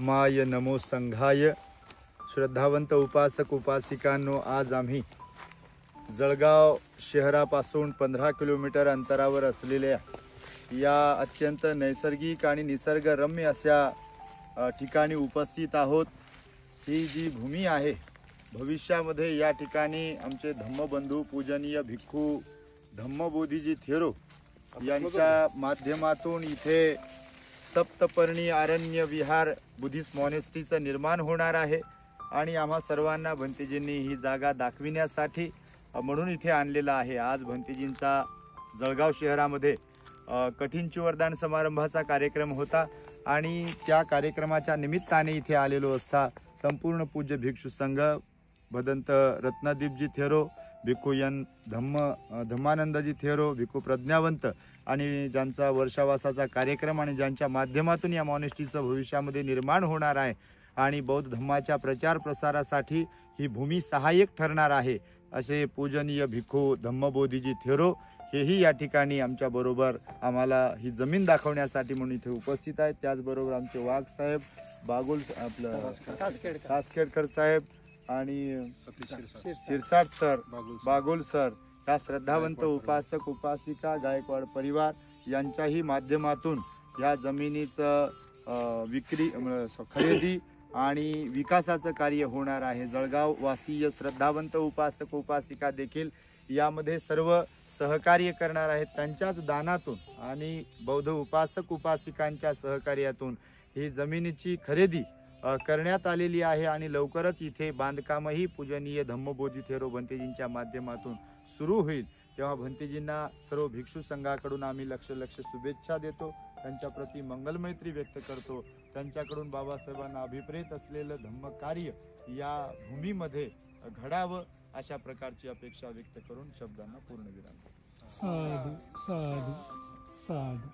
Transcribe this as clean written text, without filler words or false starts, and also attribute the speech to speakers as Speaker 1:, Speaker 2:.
Speaker 1: धम्माय नमो संघाय। श्रद्धावंत उपासक उपासिकांनो, आज आम्ही जळगाव शहरापासून 15 किलोमीटर अंतरावर असलेल्या या अत्यंत नैसर्गिक आणि निसर्गरम्य अशा ठिकाणी उपस्थित आहोत। ही जी भूमी आहे, भविष्यामध्ये या ठिकाणी आमचे धम्मबंधू पूजनीय भिक्खू धम्मबोधीजी थेरो यांच्या माध्यमातून इथे सप्तपर्णी आरण्य विहार बुद्धिस्ट मॉनेस्ट्रीचं निर्माण होणार आहे आणि आम्हा सर्वांना भंतेजींनी ही जागा दाखविण्यासाठी म्हणून इथे आणलेला आहे। आज भंतेजींचा जळगाव शहरामध्ये कठीण चिवरदान समारंभाचा कार्यक्रम होता आणि त्या कार्यक्रमाच्या निमित्ताने इथे आलेलो असता संपूर्ण पूज्य भिक्षू संघ, भदंत रत्नदीपजी थेरो, भिक्खू यन धम्मानंदजी थेरो, भिक्खू प्रज्ञावंत आणि ज्यांचा वर्षावासाचा कार्यक्रम आणि ज्यांच्या माध्यमातून या मॉनेस्ट्रीचं भविष्यामध्ये निर्माण होणार आहे आणि बौद्ध धम्माच्या प्रचार प्रसारासाठी ही भूमी सहाय्यक ठरणार आहे, असे पूजनीय भिक्खू धम्मबोधीजी थेरो हेही या ठिकाणी आमच्या बरोबर आम्हाला ही जमीन दाखवण्यासाठी म्हणून इथे उपस्थित आहेत। त्याचबरोबर आमचे वाघ साहेब, बागुल आपलं कासखेडकर साहेब आणि शिरसाट सर, बागुल सर, या श्रद्धावंत उपासक उपासिका, गायकवाड परिवार यांच्याही माध्यमातून या जमिनीचं विक्री खरेदी आणि विकासाचं कार्य होणार आहे। जळगाव वासीय श्रद्धावंत उपासक उपासिका देखील यामध्ये सर्व सहकार्य करणार आहेत। त्यांच्याच दानातून आणि बौद्ध उपासक उपासिकांच्या सहकार्यातून ही जमिनीची खरेदी करण्यात आलेली आहे आणि लवकरच इथे बांधकामही पूजनीय धम्मबोधी थेरो भंतेजींच्या माध्यमातून सुरू होईल। तेव्हा भंतेजींना सर्व भिक्षू संघाकडून आम्ही लक्ष शुभेच्छा देतो, त्यांच्या प्रति मंगलमैत्री व्यक्त करतो। त्यांच्याकडून बाबासाहेबांना अभिप्रेत असलेलं धम्म कार्य या भूमीमध्ये घडावं अशा प्रकारची अपेक्षा व्यक्त करून शब्दांना पूर्णविराम देतो।
Speaker 2: साधू साधू साधू।